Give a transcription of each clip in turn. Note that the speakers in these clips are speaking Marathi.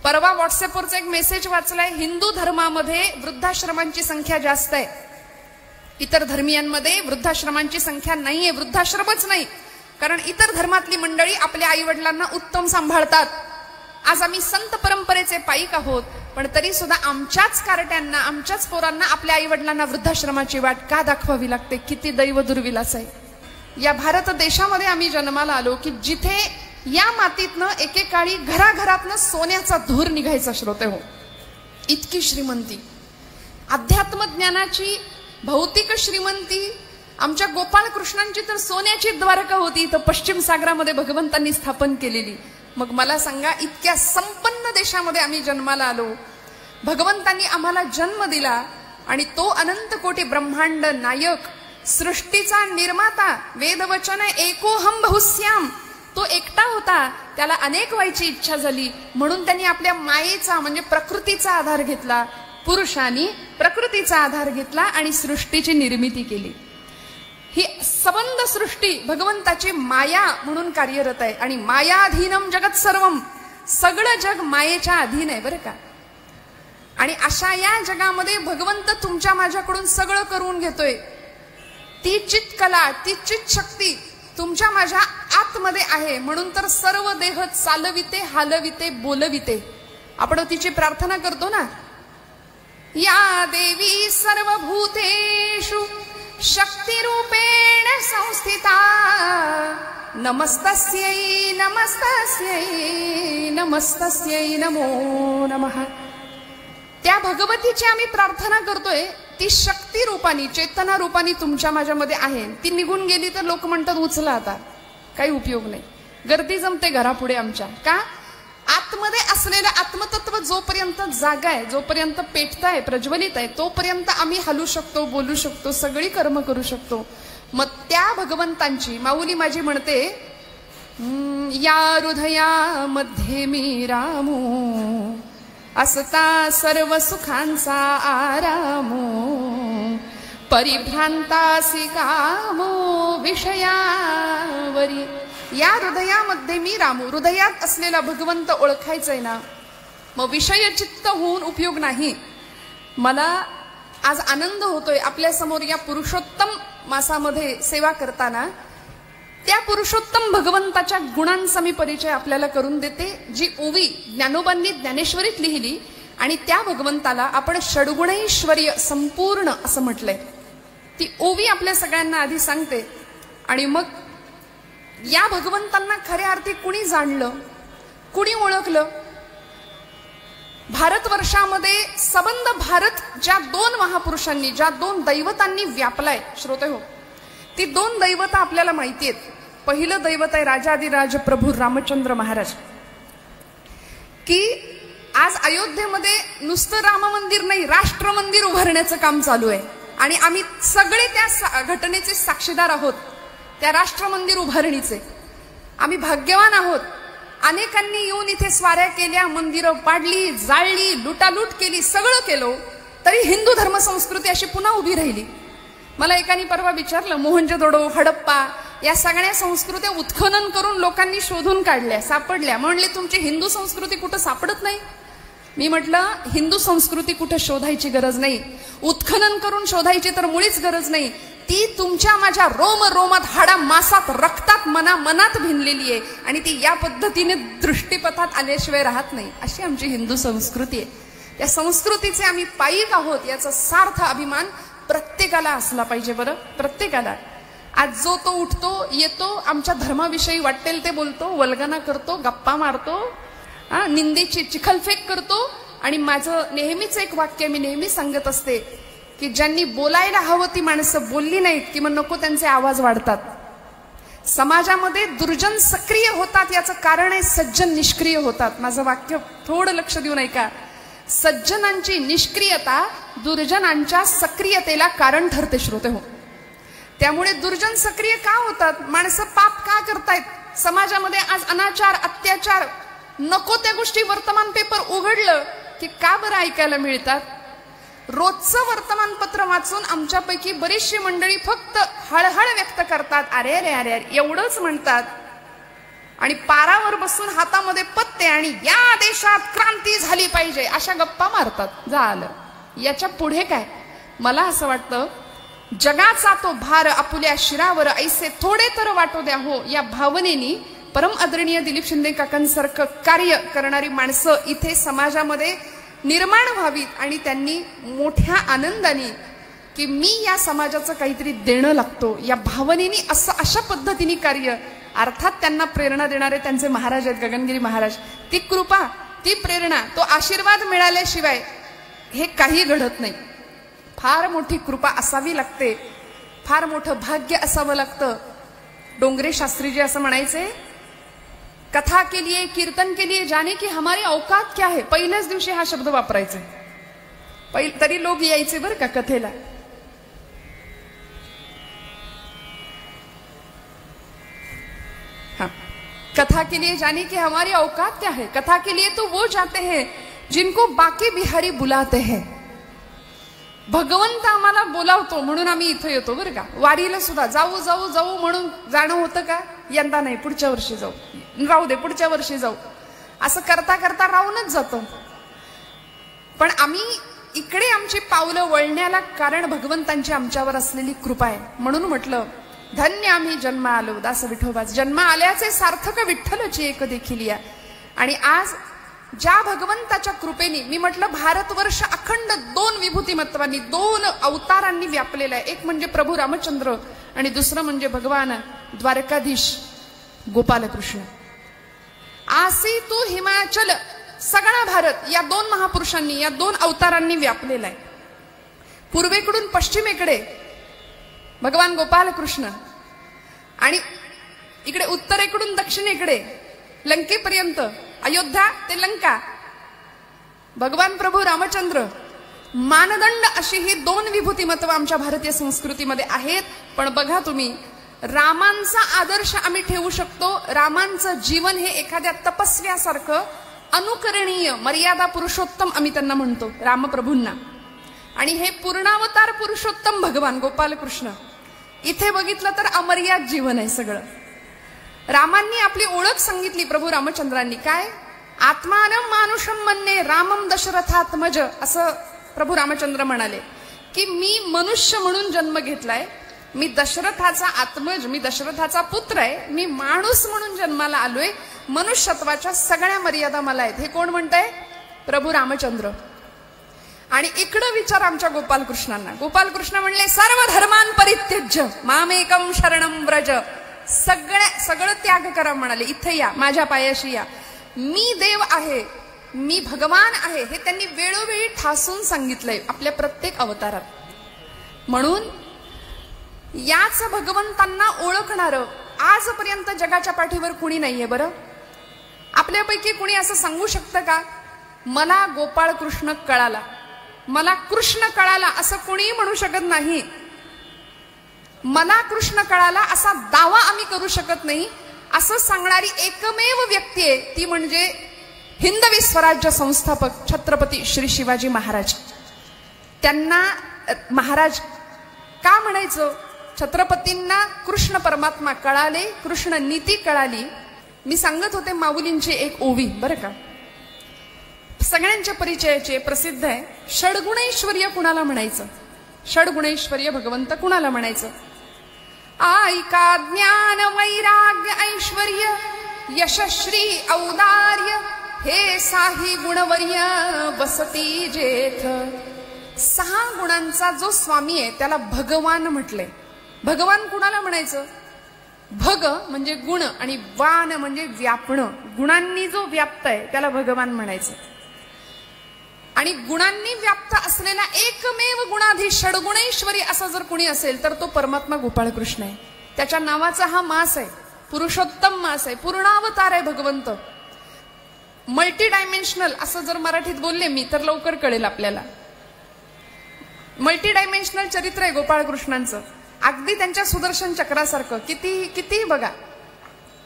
परवा व्हॉट्सअपवरचा एक मेसेज वाचलाय, हिंदू धर्मामध्ये वृद्धाश्रमांची संख्या जास्त आहे, इतर धर्मियांमध्ये वृद्धाश्रमांची संख्या नाहीये. वृद्धाश्रमच नाही, कारण इतर धर्मातली मंडळी आपल्या आई वडिलांना उत्तम सांभाळतात. आज आम्ही संत परंपरेचे पाईक आहोत, पण तरी सुद्धा आमच्याच कार्ट्यांना, आमच्याच पोरांना आपल्या आई वडिलांना वृद्धाश्रमाची वाट का दाखवावी लागते? किती दैव दुर्विलास आहे. या भारत देशामध्ये आम्ही जन्माला आलो की जिथे या मातीतनं एकेकाळी घराघरातनं सोन्याचा धूर निघायचा. श्रोते हो, इतकी श्रीमंती, अध्यात्म ज्ञानाची भौतिक श्रीमंती. आमच्या गोपाळकृष्णांची तर सोन्याची द्वारका होती, तर पश्चिम सागरामध्ये भगवंतांनी स्थापन केलेली. मग मला सांगा, इतक्या संपन्न देशामध्ये आम्ही जन्माला आलो, भगवंतांनी आम्हाला जन्म दिला आणि तो अनंत कोटी ब्रह्मांड नायक, सृष्टीचा निर्माता, वेदवचन एकोहम बहुश्याम, तो एकटा होता. त्याला अनेक व्हायची इच्छा झाली, म्हणून त्यांनी आपल्या मायेचा म्हणजे प्रकृतीचा आधार घेतला. पुरुषांनी प्रकृतीचा आधार घेतला आणि सृष्टीची निर्मिती केली. ही सबंध सृष्टी भगवंताची माया म्हणून कार्यरत आहे. आणि मायाधीनम जगत सर्वम, सगळं जग मायेच्या अधीन आहे बरं का. आणि अशा या जगामध्ये भगवंत तुमच्या माझ्याकडून सगळं करून घेतोय. ती चित कला, ती चित शक्ती तुमच्या माझ्या आतमध्ये आहे, म्हणून तर सर्व देह चालविते, हालविते, बोलविते. आपण तिची प्रार्थना करतो ना, या देवी सर्वभूतेषु शक्तिरूपेण संस्थिता, नमस्तस्यै नमस्तस्यै नमस्तस्यै नमो नमः. त्या भगवतीची आम्ही प्रार्थना करतोय. ती शक्ती रूपानी, चेतना रूपानी तुमच्या माझ्यामध्ये आहे. ती निघून गेली तर लोक म्हणतात उचला आता, काही उपयोग नाही, गर्दी जमते घरापुढे आमच्या. का? आतमध्ये असलेलं आत्मतत्व जोपर्यंत जागा आहे, जोपर्यंत पेटताय, प्रज्वलित आहे, तोपर्यंत आम्ही हलू शकतो, बोलू शकतो, सगळी कर्म करू शकतो. मग त्या भगवंतांची माऊली माझी म्हणते, या हृदयामध्ये मी रामू, असता सर्व सुखांचा आरामो, परिभ्रांतासी कामो विषयावरी. या हृदयामध्ये मी रामू, हृदयात असलेला भगवंत ओळखायचंय ना, मग विषय चित्त होऊन उपयोग नाही. मला आज आनंद होतोय आपल्या समोर या पुरुषोत्तम मासामध्ये सेवा करताना त्या पुरुषोत्तम भगवंताच्या गुणांचा मी परिचय आपल्याला करून देते, जी ओवी ज्ञानोबांनी ज्ञानेश्वरीत लिहिली. आणि त्या भगवंताला आपण षड्गुणैश्वर्य संपूर्ण असं म्हटलंय. ती ओवी आपल्या सगळ्यांना आधी सांगते आणि मग या भगवंतांना खऱ्या अर्थी कुणी जाणलं, कुणी ओळखलं. भारतवर्षामध्ये सबंध भारत ज्या दोन महापुरुषांनी, ज्या दोन दैवतांनी व्यापलाय श्रोते हो, ती दोन दैवत आपल्याला माहिती आहेत. पहिलं दैवत आहे राजाधिराज प्रभू रामचंद्र महाराज. की आज अयोध्येमध्ये नुसतं राम मंदिर नाही, राष्ट्र मंदिर उभारण्याचं काम चालू आहे. आणि आम्ही सगळे त्या घटनेचे साक्षीदार आहोत, त्या राष्ट्र मंदिर उभारणीचे. आम्ही भाग्यवान आहोत. अनेकांनी येऊन इथे स्वाऱ्या केल्या, मंदिरं पाडली, जाळली, लुटालूट केली, सगळं केलं, तरी हिंदू धर्म संस्कृती अशी पुन्हा उभी राहिली. मला एकाने परवा विचारलं, मोहनजोदडो, हडप्पा या सगळ्या संस्कृत्या उत्खनन करून लोकांनी शोधून काढल्या, सापडल्या. म्हणले तुमची हिंदू संस्कृती कुठं सापडत नाही? मी म्हटलं, हिंदू संस्कृती कुठं शोधायची गरज नाही, उत्खनन करून शोधायची तर मुळीच गरज नाही. ती तुमच्या माझ्या रोम रोमात, हाडा मासात, रक्तात, मनात भिनलेली आहे. आणि ती या पद्धतीने दृष्टीपथात आल्याशिवाय राहत नाही. अशी आमची हिंदू संस्कृती आहे. त्या संस्कृतीचे आम्ही पाईक आहोत, याचा सार्थ अभिमान प्रत्येकाला असला पाहिजे. बरं, प्रत्येकाला. आज जो तो उठतो, येतो, आमच्या धर्माविषयी वाटेल ते बोलतो, वल्गना करतो, गप्पा मारतो, निंदेची चिखलफेक करतो. आणि माझं नेहमीच एक वाक्य मी नेहमी सांगत असते की ज्यांनी बोलायला हवं ती माणसं बोलली नाहीत की मग नको त्यांचे आवाज वाढतात. समाजामध्ये दुर्जन सक्रिय होतात, याचं कारण आहे सज्जन निष्क्रिय होतात. माझं वाक्य थोडं लक्ष देऊन ऐका. सज्जनांची निष्क्रियता दुर्जनांच्या सक्रियतेला कारण ठरते श्रोते हो. त्यामुळे दुर्जन सक्रिय का होतात? माणसं पाप का करतायत? समाजामध्ये आज अनाचार, अत्याचार, नको त्या गोष्टी वर्तमान पेपर उघडलं की का बरं ऐकायला मिळतात? रोजचं वर्तमानपत्र वाचून आमच्यापैकी बरीचशी मंडळी फक्त हळहळ व्यक्त करतात, अरे अरे अरे अरे एवढंच म्हणतात. आणि पारावर बसून हातामध्ये पत्ते आणि या देशात क्रांती झाली पाहिजे अशा गप्पा मारतात, झालं. याच्या पुढे काय? मला असं वाटतं, जगाचा तो भार आपुल्या शिरावर ऐसे थोडे तर वाटू द्या हो, या भावनेनी परम आदरणीय दिलीप शिंदे काकांसारखं कार्य करणारी माणसं इथे समाजामध्ये निर्माण व्हावीत आणि त्यांनी मोठ्या आनंदाने की मी या समाजाचं काहीतरी देणं लागतो या भावनेनी असं अशा पद्धतीने कार्य, अर्थात त्यांना प्रेरणा देणारे त्यांचे महाराज आहेत गगनगिरी महाराज, ती कृपा, ती प्रेरणा, तो आशीर्वाद मिळाल्याशिवाय हे काही घडत नाही. फार मोठी कृपा असावी लागते, फार मोठं भाग्य असावं लागतं. डोंगरे शास्त्रीजी असं म्हणायचे, कथा के लिए कीर्तन के लिए जाने की हमारी औकात क्या है. पहिल्याच दिवशी हा शब्द वापरायचे, तरी लोक यायचे बरं का कथेला. हाँ, कथा के लिए जाने की हमारी औकात क्या है. कथा के लिए तो वो जाते हैं जिनको बाकी बिहारी बुलाते हैं. भगवंत आम्हाला बोलावतो म्हणून आम्ही इथं येतो बरं का. वारीला सुद्धा जाऊ जाऊ जाऊ म्हणून जाणं होतं का? यंदा नाही, पुढच्या वर्षी जाऊ, राहू दे पुढच्या वर्षी जाऊ, असं करता करता राहूनच जातो. पण आम्ही इकडे आमची पावलं वळण्याला कारण भगवंतांची आमच्यावर असलेली कृपा आहे. म्हणून म्हटलं, धन्य आम्ही जन्म आलो दास विठोबाच, जन्म आल्याचे सार्थक विठ्ठलची एक देखील या. आणि आज ज्या भगवंताच्या कृपेने, मी म्हटलं भारतवर्ष अखंड 2 विभूतिमत्वांनी, 2 अवतारांनी व्यापलेला आहे. एक म्हणजे प्रभू रामचंद्र आणि दुसरं म्हणजे भगवान द्वारकाधीश गोपालकृष्ण. आसी तू हिमाचल, सगळा भारत या 2 महापुरुषांनी, या 2 अवतारांनी व्यापलेला आहे. पूर्वेकडून पश्चिमेकडे भगवान गोपालकृष्ण आणि इकडे उत्तरेकडून दक्षिणेकडे लंकेपर्यंत, अयोध्या ते लंका, भगवान प्रभू रामचंद्र. मानदंड अशी ही 2 विभूतिमत्व आमच्या भारतीय संस्कृतीमध्ये आहेत. पण बघा तुम्ही, रामांचा आदर्श आम्ही ठेवू शकतो. रामांचं जीवन हे एखाद्या तपस्व्यासारखं अनुकरणीय, मर्यादा पुरुषोत्तम आम्ही त्यांना म्हणतो, रामप्रभूंना. आणि हे पूर्णावतार पुरुषोत्तम भगवान गोपालकृष्ण, इथे बघितलं तर अमर्याद जीवन आहे सगळं. रामांनी आपली ओळख सांगितली प्रभू रामचंद्रांनी, काय? आत्मानं मानुषम मन्ये रामम दशरथात्मज, असं प्रभू रामचंद्र म्हणाले की मी मनुष्य म्हणून जन्म घेतलाय, मी दशरथाचा आत्मज, मी दशरथाचा पुत्र आहे, मी माणूस म्हणून जन्माला आलोय, मनुष्यत्वाच्या सगळ्या मर्यादा मला आहेत. हे कोण म्हणतंय? प्रभू रामचंद्र. आणि इकडं विचार आमच्या गोपालकृष्णांना. गोपालकृष्ण म्हणले, सर्व धर्मान परित्यज्य मामेकम शरणम व्रज. सगळं त्याग करा म्हणाले, इथे या, माझ्या पायाशी या, मी देव आहे, मी भगवान आहे, हे त्यांनी वेळोवेळी ठासून सांगितलंय आपल्या प्रत्येक अवतारात. म्हणून याच भगवंतांना ओळखणारं आजपर्यंत जगाच्या पाठीवर कुणी नाहीये. बरं, आपल्यापैकी कुणी असं सांगू शकतं का, मला गोपाळ कृष्ण कळाला, मला कृष्ण कळाला, असं कुणीही म्हणू शकत नाही. मला कृष्ण कळाला असा दावा आम्ही करू शकत नाही. असं सांगणारी एकमेव व्यक्ती आहे ती म्हणजे हिंदवी स्वराज्य संस्थापक छत्रपती श्री शिवाजी महाराज. त्यांना महाराज का म्हणायचं? छत्रपतींना कृष्ण परमात्मा कळाले, कृष्ण नीती कळाली. मी सांगत होते माऊलींची एक ओवी बरं का, सगळ्यांच्या परिचयाचे प्रसिद्ध आहे. षडगुणैश्वर्य कुणाला म्हणायचं? षडगुणैश्वर्य भगवंत कुणाला म्हणायचं? ऐका ज्ञान वैराग्य ऐश्वर्य यशश्री औदार्य हे साही गुणवर्य वसती जेथ. 6 गुणांचा जो स्वामी आहे त्याला भगवान म्हटले. भगवान कुणाला म्हणायचं? भग म्हणजे गुण आणि वान म्हणजे व्यापणं. गुणांनी जो व्याप्त आहे त्याला भगवान म्हणायचं. आणि गुणांनी व्याप्त असलेला एकमेव गुणाधीश षडगुणैश्वरी असा जर कुणी असेल तर तो परमात्मा गोपाळकृष्ण आहे. त्याच्या नावाचा हा मास आहे, पुरुषोत्तम मास आहे, पूर्णावतार आहे भगवंत. मल्टी डायमेन्शनल असं जर मराठीत बोलले मी तर लवकर कळेल आपल्याला. मल्टी डायमेन्शनल चरित्र आहे गोपाळकृष्णांचं, अगदी त्यांच्या सुदर्शन चक्रासारखं. किती बघा,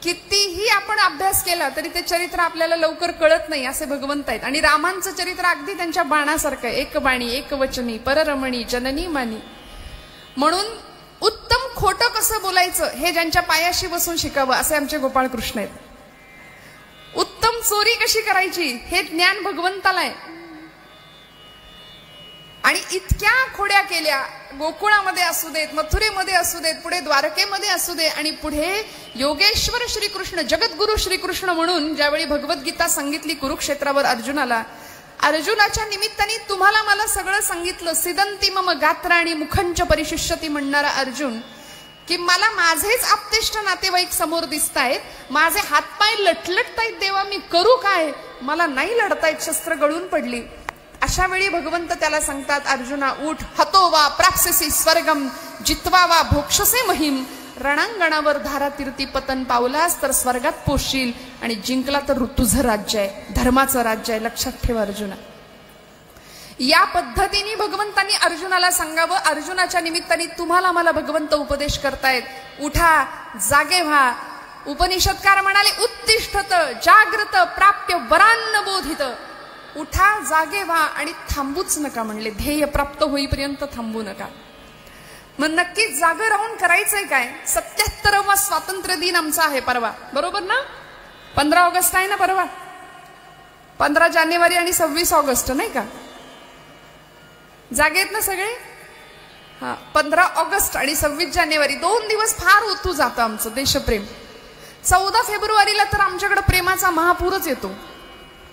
कितीही आपण अभ्यास केला तरी ते चरित्र आपल्याला लवकर कळत नाही असे भगवंत आहेत. आणि रामांचं चरित्र अगदी त्यांच्या बाणासारखं आहे, एक बाणी एक वचनी पररमणी जननी मानी. म्हणून उत्तम खोटं कसं बोलायचं हे ज्यांच्या पायाशी बसून शिकावं असे आमचे गोपाळकृष्ण आहेत. उत्तम चोरी कशी करायची हे ज्ञान भगवंताला आहे. आणि इतक्या खोड्या केल्या, गोकुळामध्ये असू देत, मथुरेमध्ये असू देत, पुढे द्वारकेमध्ये असू दे, आणि पुढे योगेश्वर श्रीकृष्ण, जगद्गुरु श्रीकृष्ण म्हणून ज्यावेळी भगवद्गीता सांगितली कुरुक्षेत्रावर अर्जुनाला, अर्जुनाच्या निमित्ताने तुम्हाला मला सगळं सांगितलं. सिदंती मम गात्राणी मुखंच परिशिष्यती म्हणणारा अर्जुन, की मला माझेच आप्तेष्ट नातेवाईक समोर दिसतायत, माझे हातपाय लटलटतायत, देवा मी करू काय, मला नाही लढतायत, शस्त्र गळून पडली. अशा वेळी भगवंत त्याला सांगतात, अर्जुना उठ, हतो वा प्राप्स्यसि स्वर्गम जित्वा वा भोक्षसे महिम. रणांगणावर धारातीर्थी पतन पावलास तर स्वर्गात पोचशील, आणि जिंकला तर तुझं राज्य आहे, धर्माचं राज्य आहे, लक्षात ठेवा अर्जुना. या पद्धतीने भगवंतांनी अर्जुनाला सांगावं. अर्जुनाच्या निमित्ताने तुम्हाला मला भगवंत उपदेश करतायत, उठा, जागे व्हा. उपनिषदकार म्हणाले, उत्तिष्ठत जागृत प्राप्य वरान्न बोधित. उठा, जागे व्हा आणि थांबूच नका म्हणले, ध्येय प्राप्त होईपर्यंत थांबू नका. मग नक्कीच जागं राहून करायचंय काय? 77वा स्वातंत्र्य दिन आमचा आहे परवा, बरोबर ना? 15 ऑगस्ट आहे ना परवा, 15 जानेवारी आणि 26 ऑगस्ट नाही का? जागेत ना सगळे? हा, 15 ऑगस्ट आणि 26 जानेवारी 2 दिवस फार ओतू जातं आमचं देशप्रेम. 14 फेब्रुवारीला तर आमच्याकडे प्रेमाचा महापूरच येतो.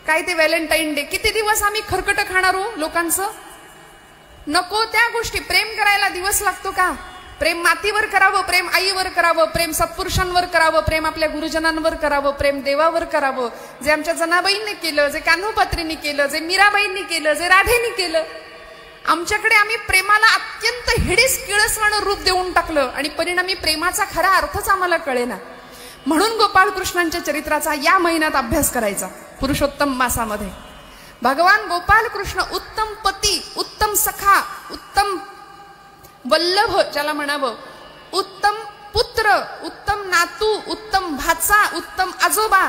काय ते व्हॅलेंटाईन डे, किती दिवस आम्ही खरकट खाणार हो लोकांचं? नको त्या गोष्टी. प्रेम करायला दिवस लागतो का? प्रेम मातीवर करावं, प्रेम आईवर करावं, प्रेम सत्पुरुषांवर करावं, प्रेम आपल्या गुरुजनांवर करावं, प्रेम देवावर करावं, जे आमच्या जनाबाईंनी केलं, जे कान्होपात्रींनी केलं, जे मीराबाईंनी केलं, जे राधेंनी केलं. आमच्याकडे आम्ही प्रेमाला अत्यंत हिडीस किळसवाणं रूप देऊन टाकलं, आणि परिणामी प्रेमाचा खरा अर्थच आम्हाला कळेना. म्हणून गोपाळकृष्णांच्या चरित्राचा या महिन्यात अभ्यास करायचा, पुरुषोत्तम मासामध्ये. भगवान गोपाल कृष्ण उत्तम पती, उत्तम सखा, उत्तम वल्लभ ज्याला म्हणावं, उत्तम पुत्र, उत्तम नातू, उत्तम भाचा, उत्तम आजोबा,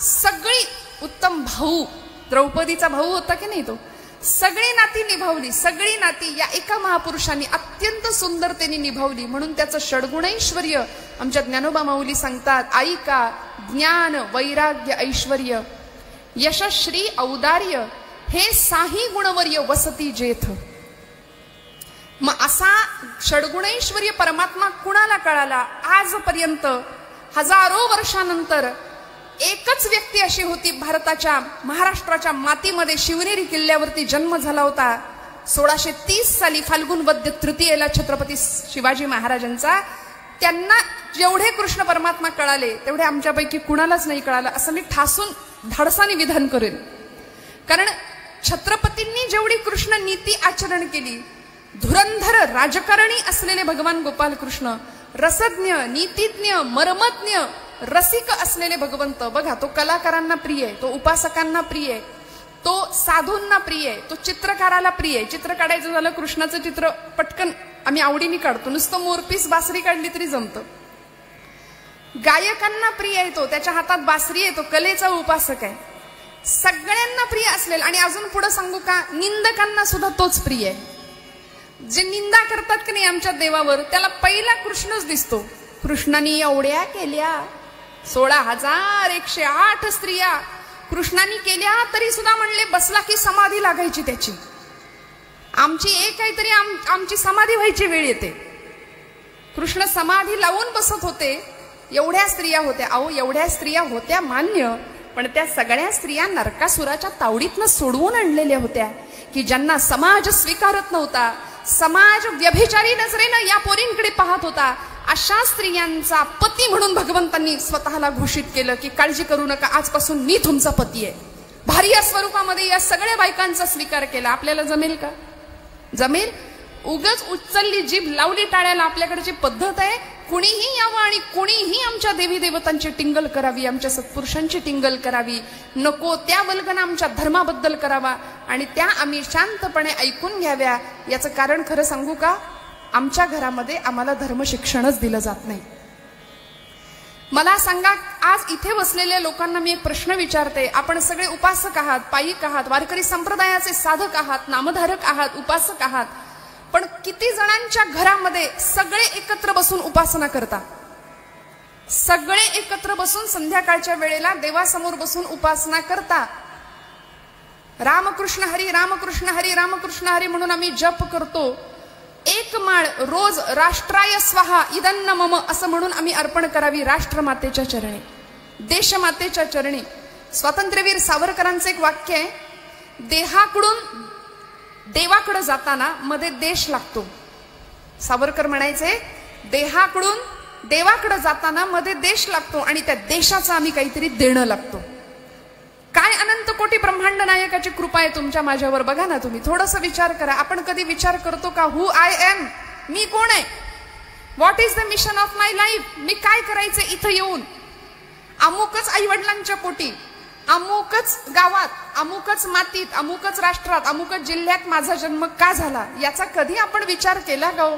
सगळी उत्तम भाऊ. द्रौपदीचा भाऊ होता की नाही तो? सगळी नाती निभावली. सगळी नाती या एका महापुरुषांनी अत्यंत सुंदरतेने निभावली. म्हणून त्याचं षड्गुणैश्वर्य आमच्या ज्ञानोबा माऊली सांगतात, ऐका, ज्ञान, वैराग्य, ऐश्वर्य, यशश्री, औदार्य, हे साही गुणवर्य वसती जेथ. मग असा षड्गुणैश्वर्य परमात्मा कुणाला कळाला? आजपर्यंत हजारो वर्षानंतर एकच व्यक्ती अशी होती, भारताच्या महाराष्ट्राच्या मातीमध्ये शिवनेरी किल्ल्यावरती जन्म झाला होता 1630 साली फाल्गुन वद्य तृतीयेला छत्रपती शिवाजी महाराजांचा. त्यांना जेवढे कृष्ण परमात्मा कळाले तेवढे आमच्यापैकी कुणालाच नाही कळालं, असं मी ठासून धाडसाने विधान करेन. कारण छत्रपतींनी जेवढी कृष्ण नीती आचरण केली, धुरंधर राजकारणी असलेले भगवान गोपाल कृष्ण, रसज्ञ, नीतिज्ञ, मर्मज्ञ, रसिक असलेले भगवंत. बघा, तो कलाकारांना प्रिय आहे, तो उपासकांना प्रिय आहे, तो साधूंना प्रिय आहे, तो चित्रकाराला प्रिय आहे. चित्र काढायचं झालं, कृष्णाचं चित्र पटकन आम्ही आवडीने काढतो, नुसतं मोरपीस बासरी काढली तरी जमतं. गायकांना प्रिय आहे तो, त्याच्या हातात बासरी आहे, तो कलेचा उपासक आहे. सगळ्यांना प्रिय असलेला. आणि अजून पुढे सांगू का, निंदकांना सुद्धा तोच प्रिय आहे. जे निंदा करतात की नाही आमच्या देवावर, त्याला पहिला कृष्णच दिसतो. कृष्णाने एवढ्या केल्या, 16,108 स्त्रिया कृष्णाने केल्या, तरी सुद्धा म्हणले बसला की समाधी लागायची त्याची. आमची एक काहीतरी आमची समाधी व्हायची वेळ येते. कृष्ण समाधी लावून बसत होते, एवढ्या स्त्रिया होत्या. अहो, एवढ्या स्त्रिया होत्या मान्य, पण त्या सगळ्या स्त्रिया नरकासुराच्या तावडीतनं सोडवून आणलेल्या होत्या, की ज्यांना समाज स्वीकारत नव्हता, समाज व्यभिचारी नजरेनं या पोरींकडे पाहत होता. अशा स्त्रियांचा पती म्हणून भगवंतांनी स्वतःला घोषित केलं, की काळजी करू नका, आजपासून मी तुमचा पती आहे. भारी या स्वरूपामध्ये या सगळ्या बायकांचा स्वीकार केला. आपल्याला जमेल का? जमेल? उगच उचलली जीभ, लावली टाळ्याला आपल्याकडची पद्धत आहे. कुणीही यावं आणि कुणीही आमच्या देवी देवतांची टिंगल करावी, आमच्या सत्पुरुषांची टिंगल करावी. नको त्या वल्गना आमच्या धर्माबद्दल करावा, आणि त्या आम्ही शांतपणे ऐकून घ्याव्या. याचं कारण खरं सांगू का, आमच्या घरामध्ये आम्हाला धर्म शिक्षणच दिलं जात नाही. मला सांगा, आज इथे बसलेल्या लोकांना मी एक प्रश्न विचारते. आपण सगळे उपासक आहात, पायिक आहात, वारकरी संप्रदायाचे साधक आहात, नामधारक आहात, उपासक आहात, पण किती जणांच्या घरामध्ये सगळे एकत्र बसून उपासना करतात? सगळे एकत्र बसून संध्याकाळच्या वेळेला देवासमोर बसून उपासना करता. रामकृष्ण हरी रामकृष्ण हरी रामकृष्ण हरी म्हणून आम्ही जप करतो. एक माळ रोज राष्ट्राय स्वाहा इदन्न मम असं म्हणून आम्ही अर्पण करावी राष्ट्रमातेच्या चरणी, देशमातेच्या चरणी. स्वातंत्र्यवीर सावरकरांचं एक वाक्य आहे, देहाकडून देवाकडे जाताना मध्ये देश लागतो. सावरकर म्हणायचे, देहाकडून देवाकडे जाताना मध्ये देश लागतो आणि त्या देशाचं आम्ही काहीतरी देणं लागतो. काय अनंत कोटी ब्रह्मांड नायकाची कृपा आहे तुमच्या माझ्यावर. बघा ना तुम्ही, थोडंसं विचार करा. आपण कधी विचार करतो का, हु आय एम, मी कोण आहे, what is the mission of my life, मी काय करायचं इथं येऊन. अमुकच आई वडिलांच्या पोटी, अमुकच गावात, अमुकच मातीत, अमुकच राष्ट्रात, अमुकच जिल्ह्यात माझा जन्म का झाला, याचा कधी आपण विचार केला का हो?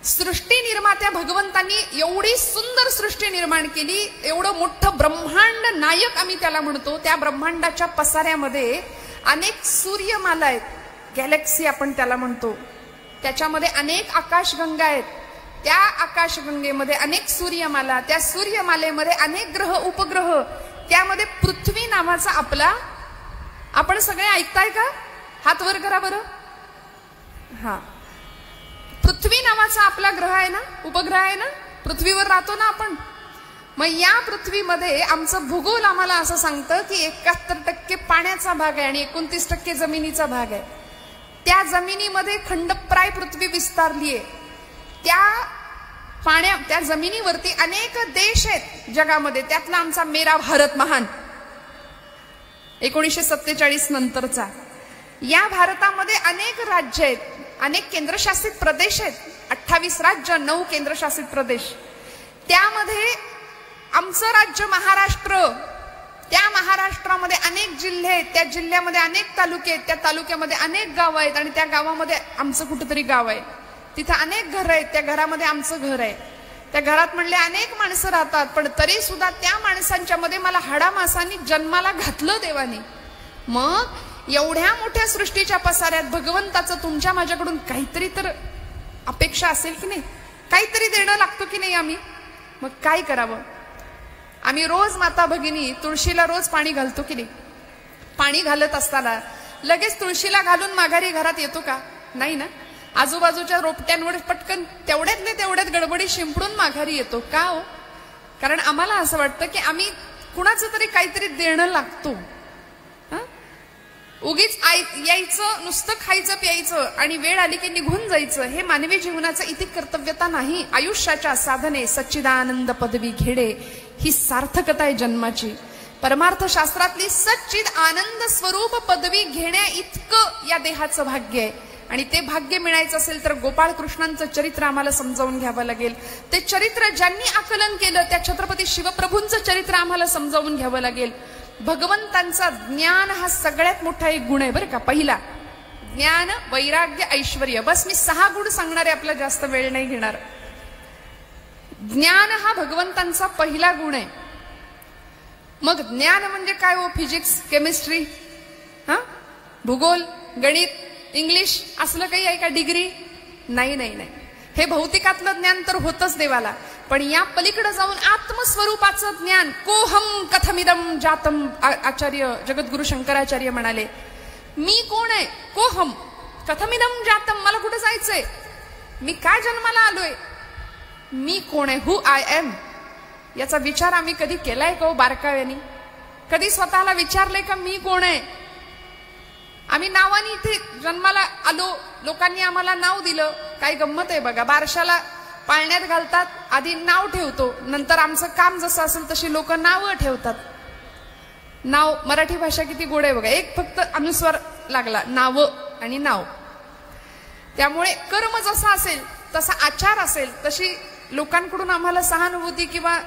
सृष्टी निर्मात्या भगवंतांनी एवढी सुंदर सृष्टी निर्माण केली, एवढं मोठं ब्रह्मांड नायक आम्ही त्याला म्हणतो. त्या ब्रह्मांडाच्या पसाऱ्यामध्ये अनेक सूर्यमाला आहेत, गॅलेक्सी आपण त्याला म्हणतो. त्याच्यामध्ये अनेक आकाशगंगा आहेत, त्या आकाशगंगेमध्ये अनेक सूर्यमाला, त्या सूर्यमालेमध्ये अनेक ग्रह उपग्रह, त्यामध्ये पृथ्वी नावाचा आपला, आपण सगळे ऐकताय का? हात वर करा बरं. हा, पृथ्वी नावाचा आपला ग्रह आहे ना, उपग्रह आहे ना, पृथ्वीवर राहतो ना आपण. मग या पृथ्वीमध्ये आमचं भूगोल आम्हाला असं सांगतं की 71% पाण्याचा भाग आहे आणि 29% जमिनीचा भाग आहे. त्या जमिनीमध्ये खंडप्राय पृथ्वी विस्तारली आहे. त्या जमिनीवरती अनेक देश आहेत जगामध्ये, त्यातला आमचा मेरा भारत महान 1947 नंतरचा. या भारतामध्ये अनेक राज्य आहेत, अनेक केंद्रशासित प्रदेश आहेत, 28 राज्य, 9 केंद्रशासित प्रदेश. त्यामध्ये आमचं राज्य महाराष्ट्र, त्या महाराष्ट्रामध्ये अनेक जिल्हे आहेत, त्या जिल्ह्यामध्ये अनेक तालुके आहेत, त्या तालुक्यामध्ये अनेक गावं आहेत आणि त्या गावामध्ये आमचं कुठेतरी गाव आहे. तिथं अनेक घरं आहेत, त्या घरामध्ये आमचं घर आहे. त्या घरात म्हणले अनेक माणसं राहतात, पण तरी सुद्धा त्या माणसांच्या मध्ये मला हाडामासांनी जन्माला घातलं देवाने. मग एवढ्या मोठ्या सृष्टीच्या पसाऱ्यात भगवंताचं तुमच्या माझ्याकडून काहीतरी तर अपेक्षा असेल की नाही, काहीतरी देणं लागतो की नाही आम्ही. मग काय करावं? आम्ही रोज माता भगिनी तुळशीला रोज पाणी घालतो की नाही? पाणी घालत असताना लगेच तुळशीला घालून माघारी घरात येतो का? नाही ना. आजूबाजूच्या रोपट्यांवर पटकन तेवढ्यात गडबडी शिंपडून माघारी येतो का हो? कारण आम्हाला असं वाटतं की आम्ही कुणाचं तरी काहीतरी देणं लागतो. उगीच यायचं, नुसतं खायचं प्यायचं आणि वेळ आली की निघून जायचं, हे मानवी जीवनाचं इति कर्तव्यता नाही. आयुष्याच्या साधने सच्चिदानंद पदवी घेणे ही सार्थकता आहे जन्माची. परमार्थ शास्त्रातली सच्चिद आनंद स्वरूप पदवी घेण्या इतकं या देहाचं भाग्य आहे. आणि ते भाग्य मिळायचं असेल तर गोपाळ कृष्णांचं चरित्र आम्हाला समजावून घ्यावं लागेल. ते चरित्र ज्यांनी आकलन केलं त्या छत्रपती शिवप्रभूंचं चरित्र आम्हाला समजावून घ्यावं लागेल. भगवंतांचा ज्ञान हा सगळ्यात मोठा एक गुण आहे बरं का. पहिला ज्ञान, वैराग्य, ऐश्वर्य, बस मी 6 गुण सांगणारे, आपला जास्त वेळ नाही घेणार. ज्ञान हा भगवंतांचा पहिला गुण आहे. मग ज्ञान म्हणजे काय हो? फिजिक्स, केमिस्ट्री, भूगोल, गणित, इंग्लिश असलं काही आहे का? डिग्री नाही नाही नाही. हे भौतिकातलं ज्ञान तर होतच देवाला, पण या पलीकडे जाऊन आत्मस्वरूपाचं ज्ञान. कोहम कथमिदम जातम, आचार्य जगद्गुरु शंकराचार्य म्हणाले, मी कोण आहे? कोहम कथमिदम जातम, मला कुठे जायचंय, मी काय जन्माला आलोय, मी कोण आहे, हु आय एम. याचा विचार आम्ही कधी केलाय का हो बारकाव्यानी? कधी स्वतःला विचारलंय का मी कोण आहे? आम्ही नावानी इथे जन्माला आलो, लोकांनी आम्हाला नाव दिलं. काय गंमत आहे बघा, बारशाला पाळण्यात घालतात, आधी नाव ठेवतो, नंतर आमचं काम जसं असेल तशी लोक नावं ठेवतात. नाव, मराठी भाषा किती गोड आहे बघा, एक फक्त अनुस्वार लागला, नाव आणि नाव. त्यामुळे कर्म जसं असेल तसा आचार असेल, तशी लोकांकडून आम्हाला सहानुभूती किंवा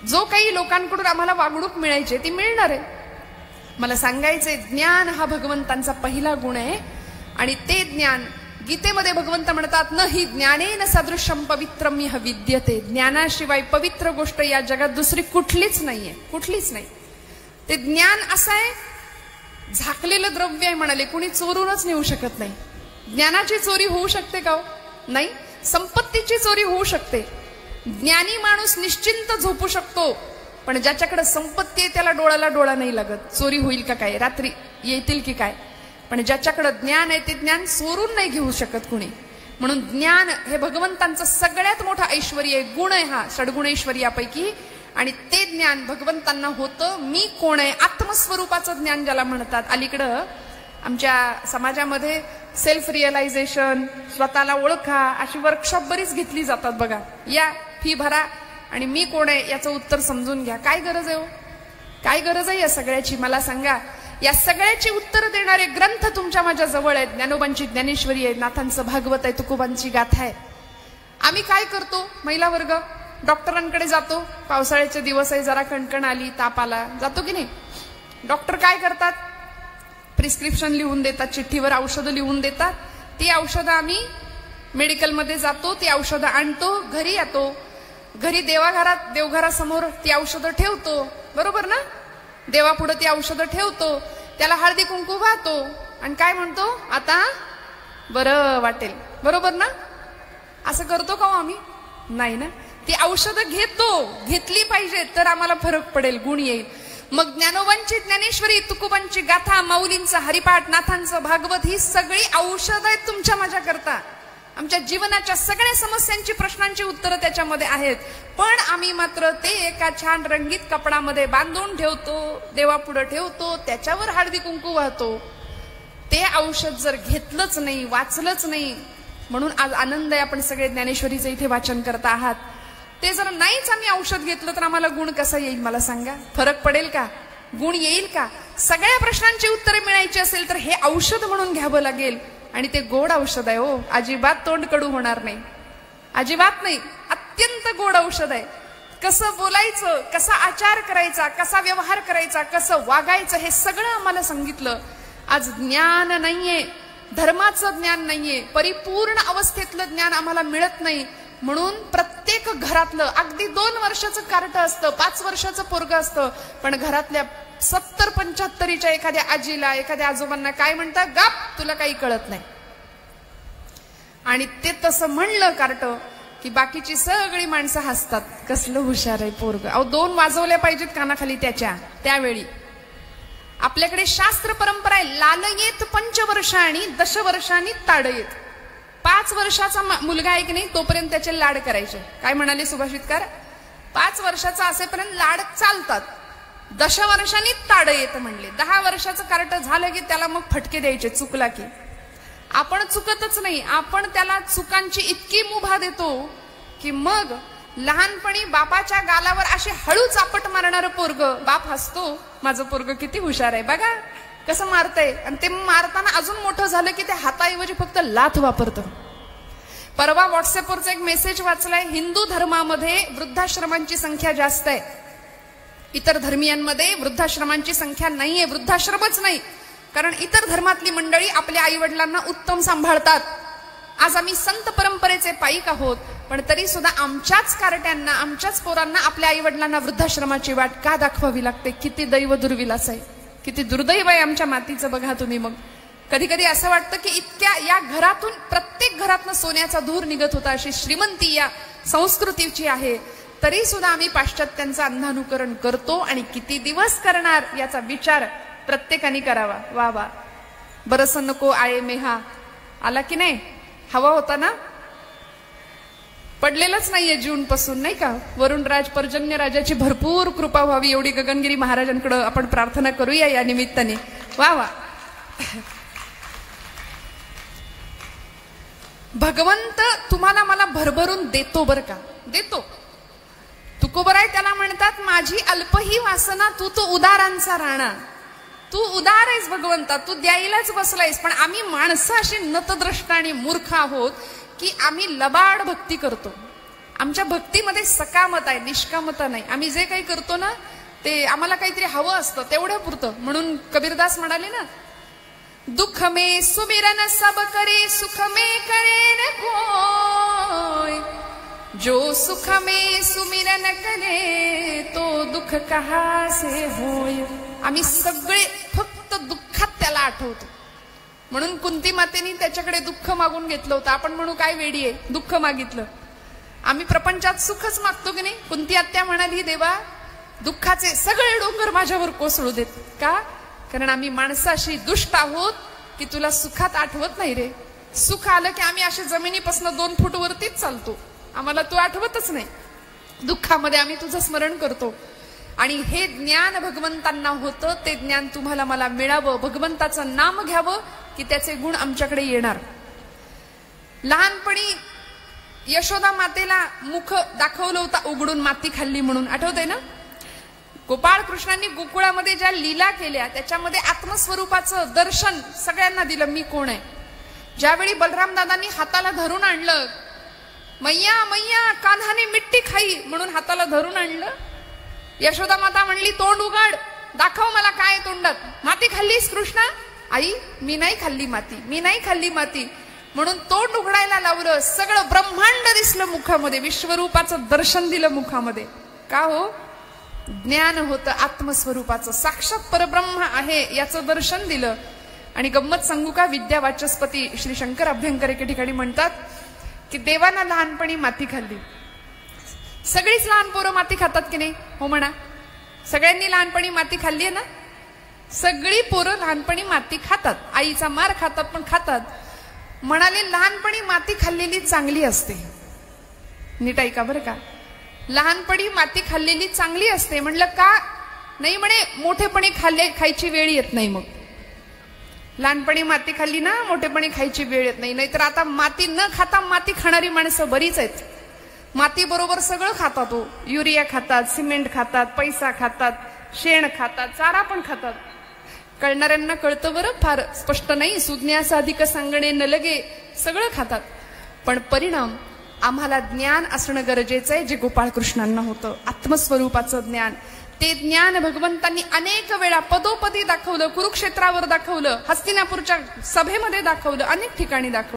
जो काही लोकांकडून आम्हाला वागणूक मिळायची ती मिळणार आहे. मला सांगायचंय, ज्ञान हा भगवंतांचा पहिला गुण आहे. आणि ते ज्ञान गीतेमध्ये भगवंत म्हणतात, न ही ज्ञानेन सदृशम पवित्रम इह विद्यते. ज्ञानाशिवाय पवित्र गोष्ट या जगात दुसरी कुठलीच नाहीये, कुठलीच नाही. ते ज्ञान असं आहे, झाकलेलं द्रव्य आहे म्हणाले, कुणी चोरूनच नेऊ शकत नाही. ज्ञानाची चोरी होऊ शकते का? नाही. संपत्तीची चोरी होऊ शकते. ज्ञानी माणूस निश्चिंत झोपू शकतो, पण ज्याच्याकडे संपत्ती आहे त्याला डोळ्याला डोळा नाही लागत. चोरी होईल का काय, रात्री येतील की काय. पण ज्याच्याकडे ज्ञान आहे ते ज्ञान चोरून नाही घेऊ शकत कुणी. म्हणून ज्ञान हे भगवंतांचं सगळ्यात मोठं ऐश्वर्य आहे, गुण आहे हा षडगुणैश्वर्यापैकी. आणि ते ज्ञान भगवंतांना होतं. मी कोण आहे, आत्मस्वरूपाचं ज्ञान ज्याला म्हणतात. अलीकडं आमच्या समाजामध्ये सेल्फ रिअलायझेशन, स्वतःला ओळखा अशी वर्कशॉप बरीच घेतली जातात बघा. या फी भरा आणि मी कोण आहे याचं उत्तर समजून घ्या. काय गरज आहे हो, काय गरज आहे या सगळ्याची मला सांगा. या सगळ्याची उत्तर देणारे ग्रंथ तुमच्या माझ्या जवळ आहेत. ज्ञानोबांची ज्ञानेश्वरी आहे, नाथांचं भागवत आहे, तुकोबांची गाथा आहे. आम्ही काय करतो, महिला वर्ग डॉक्टरांकडे जातो. पावसाळ्याचे दिवस आहे, जरा कणकण आली, ताप आला, जातो की नाही. डॉक्टर काय करतात, प्रिस्क्रिप्शन लिहून देतात, चिठ्ठीवर औषधं लिहून देतात. ती औषधं आम्ही मेडिकलमध्ये जातो, ती औषधं आणतो, घरी येतो. घरी देवघरासमोर ती औषधं ठेवतो, बरोबर ना. देवापुढे ती औषधं ठेवतो, त्याला हळदी कुंकू वाहतो आणि काय म्हणतो, आता बरं वाटेल, बरोबर ना. असं करतो का आम्ही, नाही ना. ती औषधं घेतली पाहिजे तर आम्हाला फरक पडेल, गुण येईल. मग ज्ञानोबांची ज्ञानेश्वरी, तुकोबांची गाथा, माऊलींचा हरिपाठ, नाथांचं भागवत ही सगळी औषधं आहेत तुमच्या माझ्या करता. आमच्या जीवनाच्या सगळ्या समस्यांची, प्रश्नांची उत्तरं त्याच्यामध्ये आहेत. पण आम्ही मात्र ते एका छान रंगीत कपडामध्ये बांधून ठेवतो, देवापुढे ठेवतो, त्याच्यावर हळदी कुंकू वाहतो. ते औषध जर घेतलंच नाही, वाचलंच नाही, म्हणून आज आनंद आहे आपण सगळे ज्ञानेश्वरीचं इथे वाचन करता आहात. ते जर नाहीच आम्ही औषध घेतलं तर आम्हाला गुण कसा येईल मला सांगा. फरक पडेल का, गुण येईल का. सगळ्या प्रश्नांची उत्तरे मिळायची असेल तर हे औषध म्हणून घ्यावं लागेल. आणि ते गोड औषध आहे हो, अजिबात तोंड कडू होणार नाही, अजिबात नाही. अत्यंत गोड औषध आहे. कसं बोलायचं, कसा आचार करायचा, कसा व्यवहार करायचा, कसं वागायचं, हे सगळं आम्हाला सांगितलं. आज ज्ञान नाहीये, धर्माचं ज्ञान नाहीये, परिपूर्ण अवस्थेतलं ज्ञान आम्हाला मिळत नाही. म्हणून प्रत्येक घरातलं अगदी 2 वर्षाचं कार्ट असतं, 5 वर्षाचं पोरग असतं, पण घरातल्या 70-75च्या एखाद्या आजीला, एखाद्या आजोबांना काय म्हणतात, गाप, तुला काही कळत नाही. आणि ते तसं म्हणलं कार्ट की बाकीची सगळी माणसं हसतात, कसलं हुशार आहे पोरग. अहो 2 वाजवल्या पाहिजेत कानाखाली त्याच्या. त्यावेळी आपल्याकडे शास्त्र परंपरा आहे, लालयेत 5 वर्षांनी 10 वर्षांनी ताडयेत. 5 वर्षाचा मुलगा आहे की नाही तोपर्यंत त्याचे लाड करायचे. काय म्हणाले सुभाषितकार, 5 वर्षाचा असेपर्यंत लाड चालतात, 10 वर्षांनी ताड येत म्हणले. 10 वर्षाचं कार्ट झालं की त्याला मग फटके द्यायचे, चुकला की. आपण चुकतच नाही, आपण त्याला चुकांची इतकी मुभा देतो की मग लहानपणी बापाच्या गालावर अशी हळू चापट मारणार पोरग, बाप हसतो, माझं पोरग किती हुशार आहे बघा कसं मारतंय. आणि ते मारताना अजून मोठं झालं की ते हाताऐवजी फक्त लाथ वापरतं. परवा व्हॉट्सअपवरचा एक मेसेज वाचलाय, हिंदू धर्मामध्ये वृद्धाश्रमांची संख्या जास्त आहे, इतर धर्मियांमध्ये वृद्धाश्रमांची संख्या नाहीये. वृद्धाश्रमच नाही, कारण इतर धर्मातली मंडळी आपल्या आई वडिलांना उत्तम सांभाळतात. आज आम्ही संत परंपरेचे पाईक आहोत, पण तरी सुद्धा आमच्याच कार्ट्यांना, आमच्याच पोरांना आपल्या आई वडिलांना वृद्धाश्रमाची वाट का दाखवावी लागते. किती दैव दुर्विलास आहे, किती दुर्दैव आहे आमच्या मातीचं बघा तुम्ही. मग कधी कधी असं वाटतं की इतक्या या घरातून, प्रत्येक घरातनं सोन्याचा धूर निघत होता, अशी श्रीमंती या संस्कृतीची आहे. तरी सुद्धा आम्ही पाश्चात्यांचं अंधानुकरण करतो. आणि किती दिवस करणार याचा विचार प्रत्येकाने करावा. वा वा, बरसं नको आये मेहा आला की नाही, हवा होता ना, पडलेलंच नाहीये जून पासून नाही का. वरुण राज पर्जन्य राजाची भरपूर कृपा व्हावी एवढी गगनगिरी महाराजांकडे आपण प्रार्थना करूया या निमित्ताने. वा वा. भगवंत तुम्हाला मला भरभरून देतो बर का, देतो. तुकोबर आहे त्याला म्हणतात, माझी अल्प ही वासना तू तो उदारांचा राणा. तू उदार आहेस भगवंता, तू द्यायलाच बसलायस. पण आम्ही माणसं अशी नतद्रष्ट आणि मूर्ख आहोत की आम्ही लबाड भक्ती करतो. आमच्या भक्तीमध्ये सकामत आहे, निष्कामता नाही. आम्ही जे काही करतो ना ते आम्हाला काहीतरी हवं असतं तेवढ्या पुरतं. म्हणून कबीरदास म्हणाले ना, दुख में सुमिरन सब करे, सुख में करे न कोय, जो सुख में सुमिरन करे तो दुख कहा से होय. आम्ही सगळे फक्त दुःखात त्याला आठवतो. म्हणून कुंती मातेनी त्याच्याकडे दुःख मागून घेतलं होतं. आपण म्हणू काय वेडी आहे, दुःख मागितलं. आम्ही प्रपंचात सुखच मागतो की नाही. कुंती आत्या म्हणाली, देवा दुःखाचे सगळे डोंगर माझ्यावर कोसळू देत. का? कारण आम्ही माणसाशी दुष्ट आहोत की तुला सुखात आठवत नाही रे. सुख आलं की आम्ही असे जमिनीपासून 2 फूट वरतीच चालतो, आम्हाला तू आठवतच नाही. दुःखामध्ये आम्ही तुझं स्मरण करतो. आणि हे ज्ञान भगवंतांना होतं, ते ज्ञान तुम्हाला मला मिळावं, भगवंताचं नाम घ्यावं की त्याचे गुण आमच्याकडे येणार. लहानपणी यशोदा मातेला मुख दाखवलं होतं उघडून, माती खाल्ली म्हणून, आठवतंय ना. गोपाळ कृष्णांनी गोकुळामध्ये ज्या लीला केल्या त्याच्यामध्ये आत्मस्वरूपाचं दर्शन सगळ्यांना दिलं, मी कोण आहे. ज्यावेळी बलराम दादांनी हाताला धरून आणलं, मैया मैया कान्हाने मिट्टी खाई म्हणून हाताला धरून आणलं, यशोदा माता म्हणली तोंड उघड, दाखव मला काय तोंडात. माती खाल्लीस कृष्णा? आई मी नाही खाल्ली माती, मी नाही खाल्ली माती म्हणून तोंड उघडायला लावलं. सगळं ब्रह्मांड दिसलं मुखामध्ये, विश्वरूपाचं दर्शन दिलं मुखामध्ये. का हो? ज्ञान होतं आत्मस्वरूपाचं, साक्षात परब्रह्म आहे याचं दर्शन दिलं. आणि गंमत सांगू का, विद्या वाचस्पती श्री शंकर अभ्यंकर एके ठिकाणी म्हणतात की देवाना लहानपणी माती खाल्ली. सगळीच लहान पोरं माती खातात की नाही? हो म्हणा. सगळ्यांनी लहानपणी माती खाल्ली आहे ना. सगळी पोरं लहानपणी माती खातात, आईचा मार खातात पण खातात. म्हणाले लहानपणी माती खाल्लेली चांगली असते. नीट ऐका बरं का, लहानपणी माती खाल्लेली चांगली असते. म्हणलं का? नाही म्हणे मोठेपणी खायची वेळ येत नाही. मग लहानपणी माती खाल्ली ना, मोठेपणी खायची वेळ येत नाही. नाहीतर आता माती न खाता माती खाणारी माणसं बरीच आहेत. माती बरोबर सगळं खातात. हो, युरिया खातात, सिमेंट खातात, पैसा खातात, शेण खातात, चारा पण खातात. कळणाऱ्यांना कळतं बरं, फार स्पष्ट नाही. सुज्ञास अधिक सांगणे न लगे, सगळं खातात. पण परिणाम आम्हाला ज्ञान असणं गरजेचं आहे, जे गोपाळ कृष्णांना होतं, आत्मस्वरूपाचं ज्ञान. ते ज्ञान भगवंतांनी अनेक वेळा पदोपदी दाखवलं, कुरुक्षेत्रावर दाखवलं, हस्तिनापूरच्या सभेमध्ये दाखवलं, अनेक ठिकाणी दाखवलं.